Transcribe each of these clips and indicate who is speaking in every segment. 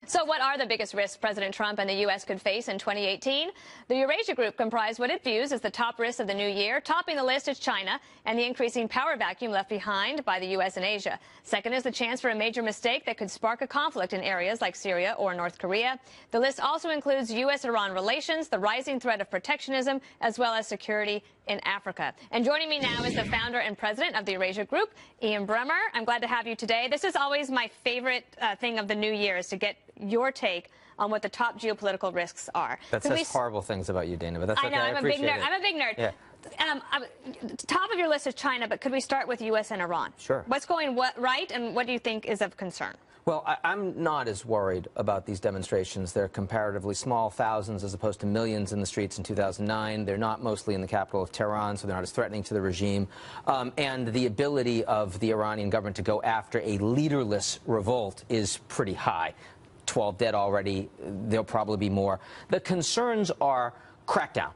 Speaker 1: So what are the biggest risks President Trump and the U.S. could face in 2018? The Eurasia group comprised what it views as the top risks of the new year. Topping the list is China and the increasing power vacuum left behind by the U.S. and Asia. Second is the chance for a major mistake that could spark a conflict in areas like Syria or North Korea. The list also includes U.S.-Iran relations, the rising threat of protectionism, as well as security in Africa. And joining me now is the founder and president of the Eurasia Group, Ian Bremmer. I'm glad to have you today. This is always my favorite thing of the new year, is to get your take on what the top geopolitical risks are.
Speaker 2: That says horrible things about you, Dana, but that's okay.
Speaker 1: I know, I'm a big nerd. I'm a big nerd.
Speaker 2: Yeah.
Speaker 1: Top of your list is China, but could we start with U.S. and Iran?
Speaker 2: Sure.
Speaker 1: What's going right, and what do you think is of concern?
Speaker 2: Well, I'm not as worried about these demonstrations. They're comparatively small, thousands as opposed to millions in the streets in 2009. They're not mostly in the capital of Tehran, so they're not as threatening to the regime. And the ability of the Iranian government to go after a leaderless revolt is pretty high. 12 dead already. There'll probably be more. The concerns are crackdown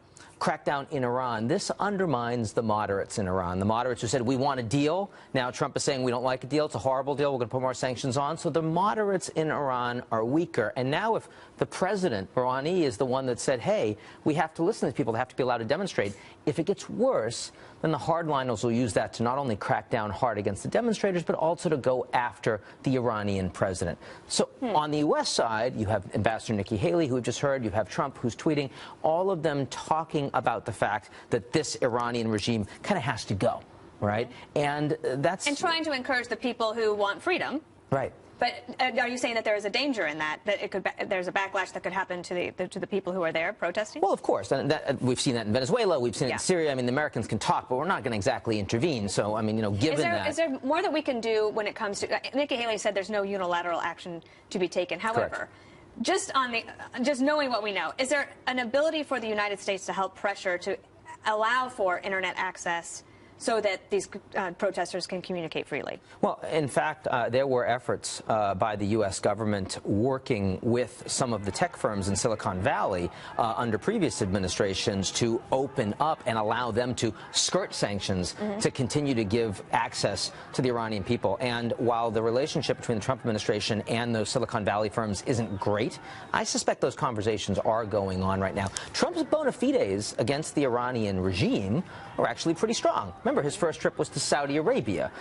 Speaker 2: in Iran. This undermines the moderates in Iran. The moderates who said, we want a deal. Now Trump is saying we don't like a deal. It's a horrible deal. We're going to put more sanctions on. So the moderates in Iran are weaker. And now if the president, Rouhani, is the one that said, hey, we have to listen to these people. They have to be allowed to demonstrate. If it gets worse, then the hardliners will use that to not only crack down hard against the demonstrators, but also to go after the Iranian president. So on the U.S. side, you have Ambassador Nikki Haley, who we've just heard. You have Trump, who's tweeting, all of them talking about the fact that this Iranian regime kind of has to go, right? And that's...
Speaker 1: And trying to encourage the people who want freedom.
Speaker 2: Right.
Speaker 1: But are you saying that there is a danger in that it could there's a backlash that could happen to the people who are there protesting?
Speaker 2: Well, of course, and we've seen that in Venezuela, we've seen it in Syria. I mean, the Americans can talk, but we're not going to exactly intervene. So, I mean, given that,
Speaker 1: is there more that we can do when it comes to? Nikki Haley said there's no unilateral action to be taken. However, just knowing what we know, is there an ability for the United States to help pressure to allow for internet access so that these protesters can communicate freely?
Speaker 2: Well, in fact, there were efforts by the U.S. government working with some of the tech firms in Silicon Valley under previous administrations to open up and allow them to skirt sanctions to continue to give access to the Iranian people. And while the relationship between the Trump administration and those Silicon Valley firms isn't great, I suspect those conversations are going on right now. Trump's bona fides against the Iranian regime are actually pretty strong. Remember, his first trip was to Saudi Arabia.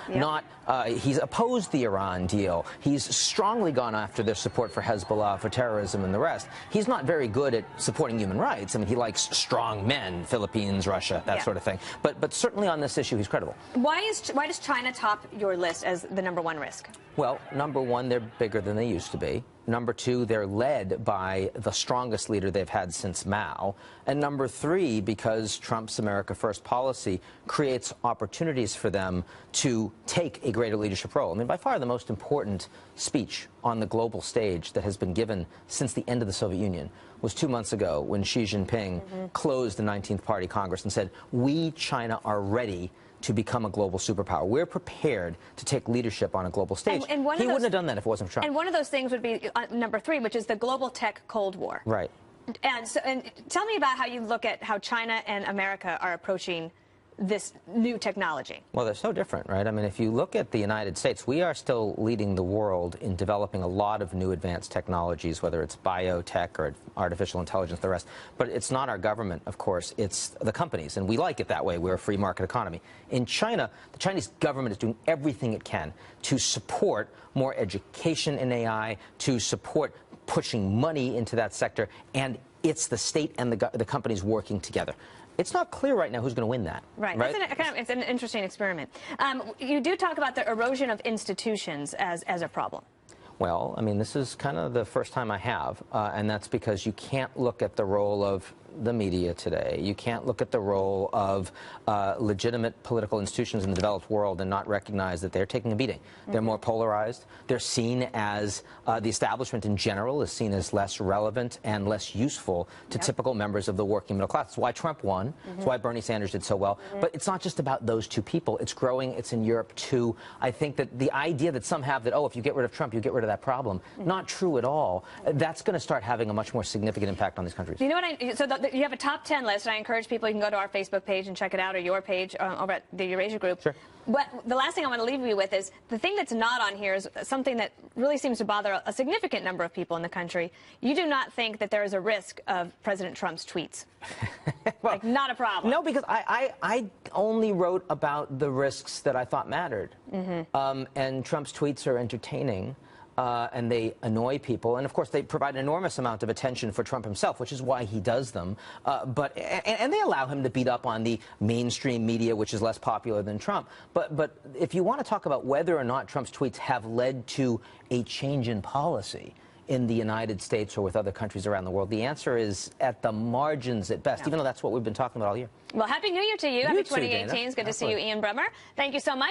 Speaker 2: He's opposed the Iran deal. He's strongly gone after their support for Hezbollah, for terrorism, and the rest. He's not very good at supporting human rights. I mean, he likes strong men, Philippines, Russia, that sort of thing. But certainly on this issue, he's credible.
Speaker 1: Why does China top your list as the #1 risk?
Speaker 2: Well, number one, they're bigger than they used to be. Number two, they're led by the strongest leader they've had since Mao. And number three, because Trump's America First policy creates opportunities for them to take a greater leadership role. I mean, by far the most important speech on the global stage that has been given since the end of the Soviet Union was 2 months ago when Xi Jinping closed the 19th Party Congress and said, we, China, are ready to become a global superpower. We're prepared to take leadership on a global stage.
Speaker 1: And
Speaker 2: he wouldn't have done that if it wasn't for Trump.
Speaker 1: And one of those things would be number 3, which is the global tech Cold War.
Speaker 2: Right.
Speaker 1: And tell me about how you look at how China and America are approaching this new technology.
Speaker 2: Well, they're so different, right? I mean, if you look at the United States, we are still leading the world in developing a lot of new advanced technologies, whether it's biotech or artificial intelligence, the rest. But it's not our government, of course. It's the companies, and we like it that way. We're a free market economy. In China, the Chinese government is doing everything it can to support more education in AI, to support pushing money into that sector, and it's the state and the companies working together. It's not clear right now who's going to win that.
Speaker 1: Right. It's an interesting experiment. You do talk about the erosion of institutions as a problem.
Speaker 2: Well, I mean, this is kind of the first time I have, and that's because you can't look at the role of the media today. You can't look at the role of legitimate political institutions in the developed world and not recognize that they're taking a beating. They're more polarized. They're seen as, the establishment in general is seen as less relevant and less useful to typical members of the working middle class. That's why Trump won. That's why Bernie Sanders did so well. But it's not just about those two people. It's growing. It's in Europe, too. I think that the idea that some have that, oh, if you get rid of Trump, you get rid of that problem, not true at all. That's going to start having a much more significant impact on these countries.
Speaker 1: You know what You have a top 10 list, and I encourage people, you can go to our Facebook page and check it out, or your page over at the Eurasia Group.
Speaker 2: Sure.
Speaker 1: But the last thing I want to leave you with is the thing that's not on here is something that really seems to bother a significant number of people in the country. You do not think that there is a risk of President Trump's tweets.
Speaker 2: Well,
Speaker 1: like, not a problem.
Speaker 2: No, because I only wrote about the risks that I thought mattered. And Trump's tweets are entertaining. And they annoy people, and of course they provide an enormous amount of attention for Trump himself, which is why he does them. And they allow him to beat up on the mainstream media, which is less popular than Trump. But if you want to talk about whether or not Trump's tweets have led to a change in policy in the United States or with other countries around the world, the answer is at the margins at best, even though that's what we've been talking about all year.
Speaker 1: Well, Happy New Year to you. Happy
Speaker 2: too,
Speaker 1: 2018.
Speaker 2: Dana.
Speaker 1: It's good to see you, Ian Bremmer. Thank you so much.